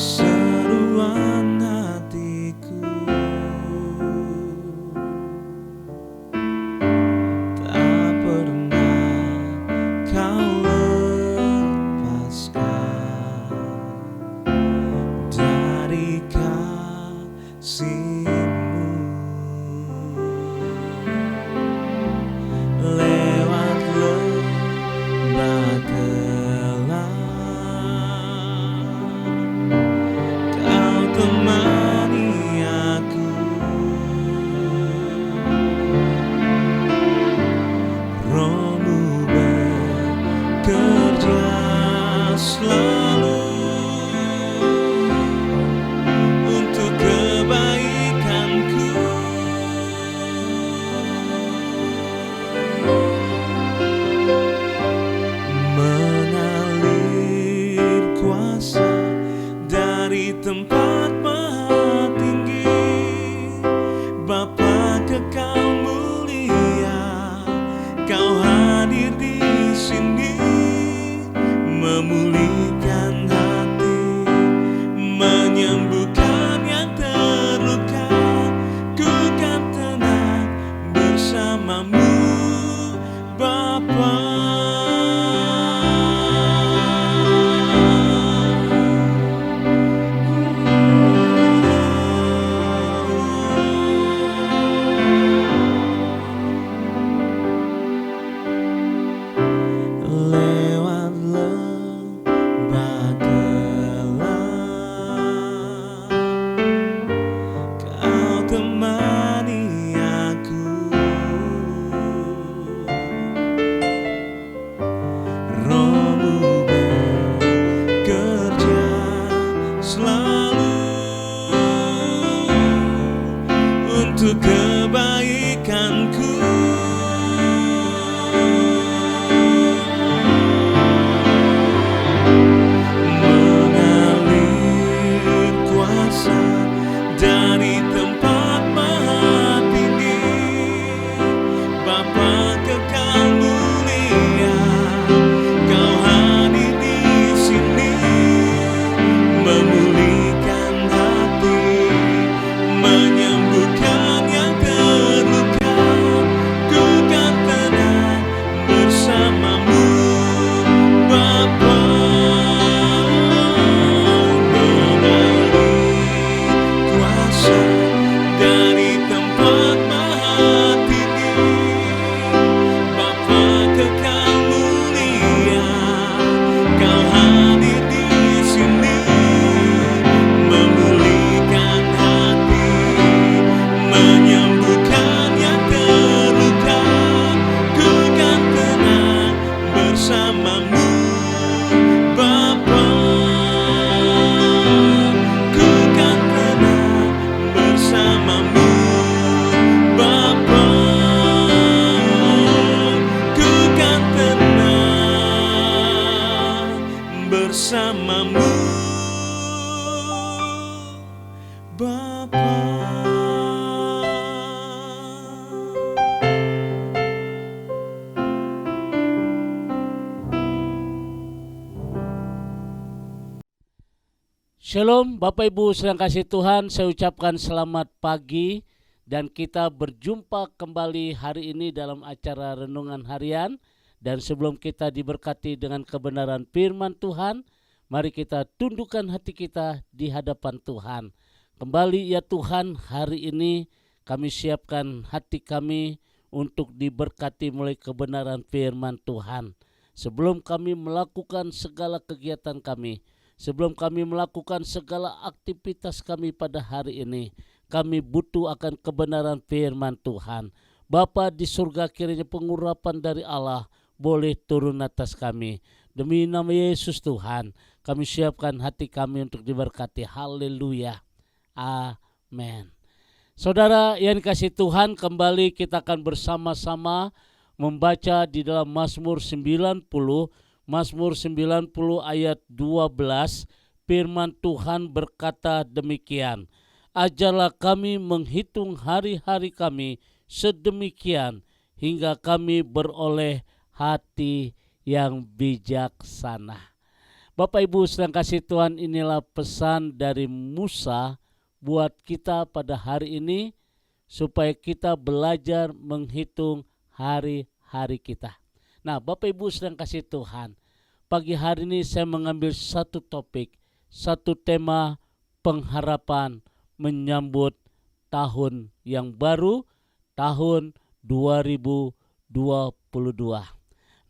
seruan hatiku. Tak pernah kau lepaskan dari kasih-Mu. Lewat lembah gelap, Kau temani aku. Roh-Mu bekerja selalu untuk kebaikanku. Mengalir kuasa dari tempat maha tinggi, Bapa kekal mulia, Kau hadir di sini, memulihkan hati, menyembuhkan yang terluka. Ku kan tenang bersama-Mu, Bapa. Lewat lembah gelap, Kau temani aku. Roh-Mu bekerja selalu untuk kebaikanku. Mengalir kuasa dari tempat maha tinggi, Bapa kekal mulia, Kau hadir di sini, memulihkan hati, menyembuhkan yang terluka. Ku kan tenang bersama-Mu, Bapa. Mengalir kuasa dari tempat maha tinggi, Bapa kekal mulia, Kau hadir di sini, memulihkan hati, menyembuhkan yang terluka. Ku kan tenang bersama-Mu, Bapa. Ku kan tenang bersama-Mu, Bapa. Ku kan tenang bersama-Mu, Bapa. Shalom Bapak Ibu sedang kasih Tuhan, saya ucapkan selamat pagi dan kita berjumpa kembali hari ini dalam acara Renungan Harian. Dan sebelum kita diberkati dengan kebenaran firman Tuhan, mari kita tundukkan hati kita di hadapan Tuhan. Kembali ya Tuhan, hari ini kami siapkan hati kami untuk diberkati mulai kebenaran firman Tuhan. Sebelum kami melakukan segala kegiatan kami, sebelum kami melakukan segala aktivitas kami pada hari ini, kami butuh akan kebenaran firman Tuhan. Bapa di surga, kiranya pengurapan dari Allah boleh turun atas kami. Demi nama Yesus Tuhan, kami siapkan hati kami untuk diberkati. Haleluya. Amin. Saudara yang dikasihi Tuhan, kembali kita akan bersama-sama membaca di dalam Mazmur 90. Mazmur 90 ayat 12, firman Tuhan berkata demikian. Ajarlah kami menghitung hari-hari kami sedemikian, hingga kami beroleh hati yang bijaksana. Bapak Ibu sedang kasih Tuhan, inilah pesan dari Musa buat kita pada hari ini supaya kita belajar menghitung hari-hari kita. Nah, Bapak Ibu sedang kasih Tuhan, pagi hari ini saya mengambil satu topik, satu tema pengharapan menyambut tahun yang baru, tahun 2022.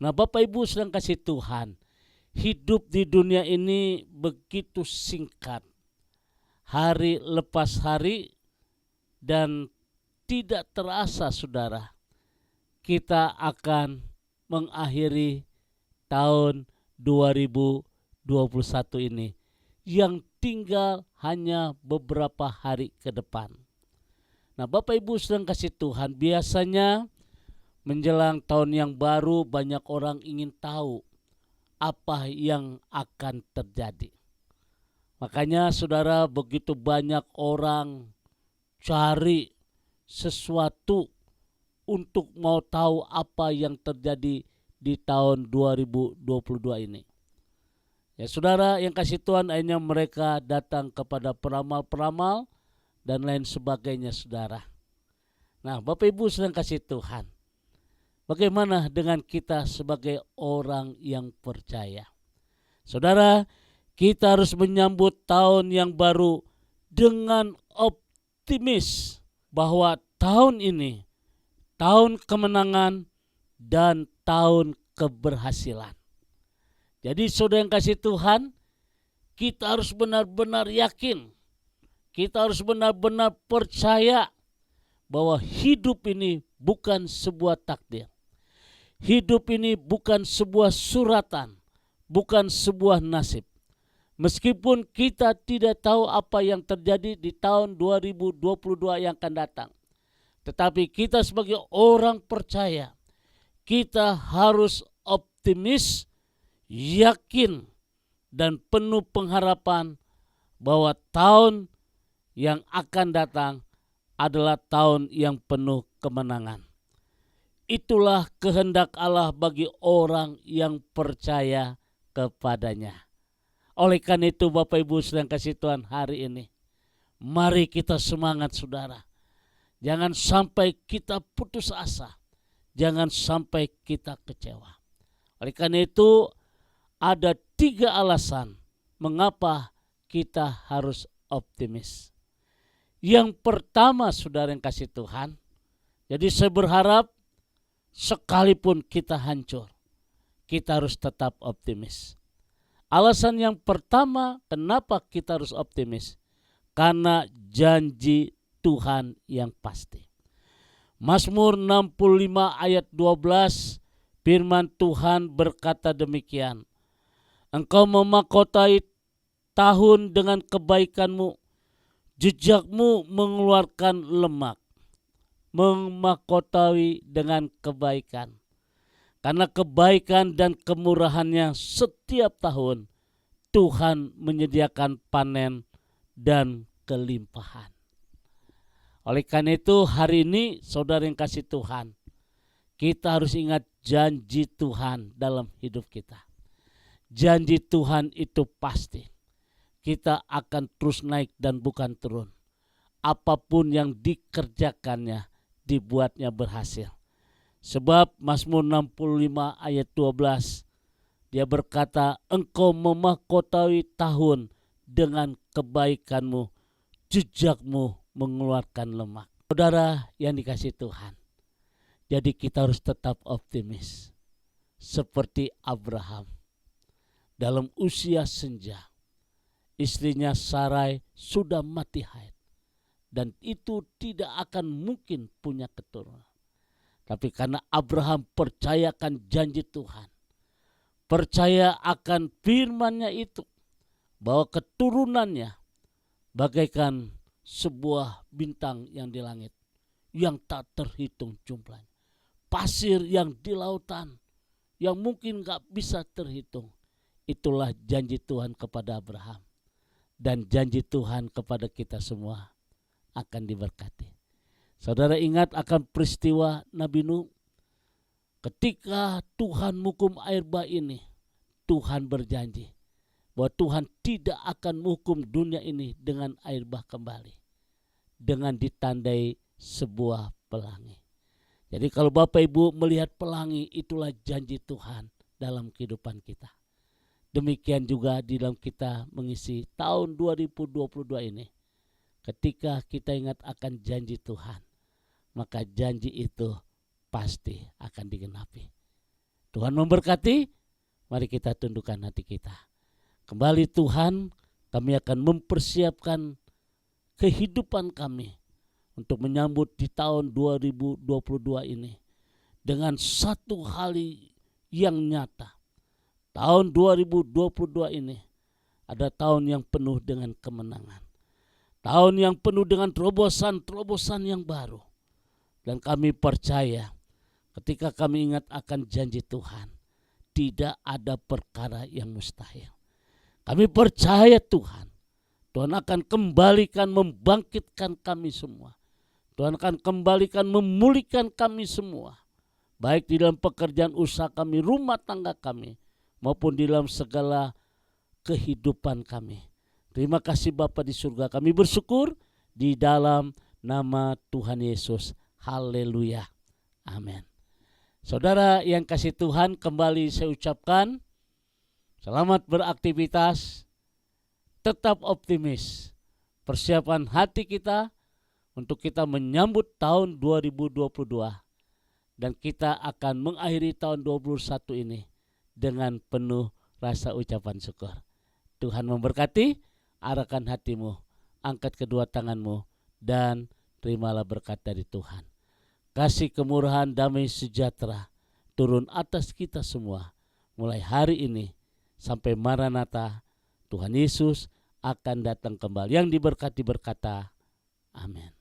Nah, Bapak Ibu sedang kasih Tuhan, hidup di dunia ini begitu singkat, hari lepas hari, dan tidak terasa saudara, kita akan mengakhiri tahun 2021 ini yang tinggal hanya beberapa hari ke depan. Nah, Bapak Ibu sedang kasih Tuhan, biasanya menjelang tahun yang baru banyak orang ingin tahu apa yang akan terjadi. Makanya saudara, begitu banyak orang cari sesuatu untuk mau tahu apa yang terjadi di tahun 2022 ini. Ya saudara yang kasih Tuhan, akhirnya mereka datang kepada peramal-peramal dan lain sebagainya saudara. Nah, Bapak Ibu sedang kasih Tuhan, bagaimana dengan kita sebagai orang yang percaya? Saudara, kita harus menyambut tahun yang baru dengan optimis bahwa tahun ini tahun kemenangan dan tahun keberhasilan. Jadi saudara yang kasih Tuhan, kita harus benar-benar yakin, kita harus benar-benar percaya bahwa hidup ini bukan sebuah takdir. Hidup ini bukan sebuah suratan, bukan sebuah nasib. Meskipun kita tidak tahu apa yang terjadi di tahun 2022 yang akan datang, tetapi kita sebagai orang percaya, kita harus optimis, yakin, dan penuh pengharapan bahwa tahun yang akan datang adalah tahun yang penuh kemenangan. Itulah kehendak Allah bagi orang yang percaya kepadanya. Oleh karena itu Bapak Ibu sedang kasih Tuhan, hari ini mari kita semangat saudara. Jangan sampai kita putus asa. Jangan sampai kita kecewa. Oleh karena itu ada 3 alasan mengapa kita harus optimis. Yang pertama saudara yang kasih Tuhan, jadi saya berharap sekalipun kita hancur, kita harus tetap optimis. Alasan yang pertama kenapa kita harus optimis, karena janji Tuhan yang pasti. Mazmur 65 ayat 12, firman Tuhan berkata demikian, Engkau memahkotai tahun dengan kebaikanmu, jejakmu mengeluarkan lemak. Memahkotai dengan kebaikan, karena kebaikan dan kemurahannya setiap tahun Tuhan menyediakan panen dan kelimpahan. Oleh karena itu hari ini saudara yang kasih Tuhan, kita harus ingat janji Tuhan dalam hidup kita. Janji Tuhan itu pasti, kita akan terus naik dan bukan turun. Apapun yang dikerjakannya, dibuatnya berhasil. Sebab Mazmur 65 ayat 12, dia berkata, Engkau memahkotai tahun dengan kebaikanmu, jejakmu mengeluarkan lemak. Saudara yang dikasih Tuhan, jadi kita harus tetap optimis. Seperti Abraham, dalam usia senja, istrinya Sarai sudah mati haid. Dan itu tidak akan mungkin punya keturunan. Tapi karena Abraham percayakan janji Tuhan, percaya akan firman-Nya itu, bahwa keturunannya bagaikan sebuah bintang yang di langit, yang tak terhitung jumlahnya. Pasir yang di lautan, yang mungkin gak bisa terhitung. Itulah janji Tuhan kepada Abraham. Dan janji Tuhan kepada kita semua akan diberkati. Saudara ingat akan peristiwa Nabi Nuh. Ketika Tuhan menghukum air bah ini, Tuhan berjanji bahwa Tuhan tidak akan menghukum dunia ini dengan air bah kembali, dengan ditandai sebuah pelangi. Jadi kalau Bapak Ibu melihat pelangi, itulah janji Tuhan dalam kehidupan kita. Demikian juga di dalam kita mengisi tahun 2022 ini. Ketika kita ingat akan janji Tuhan, maka janji itu pasti akan digenapi. Tuhan memberkati, mari kita tundukkan hati kita. Kembali Tuhan, kami akan mempersiapkan kehidupan kami untuk menyambut di tahun 2022 ini dengan satu hal yang nyata. Tahun 2022 ini ada tahun yang penuh dengan kemenangan. Tahun yang penuh dengan terobosan-terobosan yang baru. Dan kami percaya ketika kami ingat akan janji Tuhan, tidak ada perkara yang mustahil. Kami percaya Tuhan akan kembalikan, membangkitkan kami semua. Tuhan akan kembalikan, memulihkan kami semua. Baik di dalam pekerjaan usaha kami, rumah tangga kami, maupun di dalam segala kehidupan kami. Terima kasih Bapa di surga, kami bersyukur di dalam nama Tuhan Yesus. Haleluya. Amin. Saudara yang kasih Tuhan, kembali saya ucapkan selamat beraktivitas, tetap optimis. Persiapan hati kita untuk kita menyambut tahun 2022. Dan kita akan mengakhiri tahun 2021 ini dengan penuh rasa ucapan syukur. Tuhan memberkati, arahkan hatimu, angkat kedua tanganmu, dan terimalah berkat dari Tuhan. Kasih kemurahan, damai sejahtera turun atas kita semua. Mulai hari ini sampai Maranatha, Tuhan Yesus akan datang kembali. Yang diberkati berkata, amin.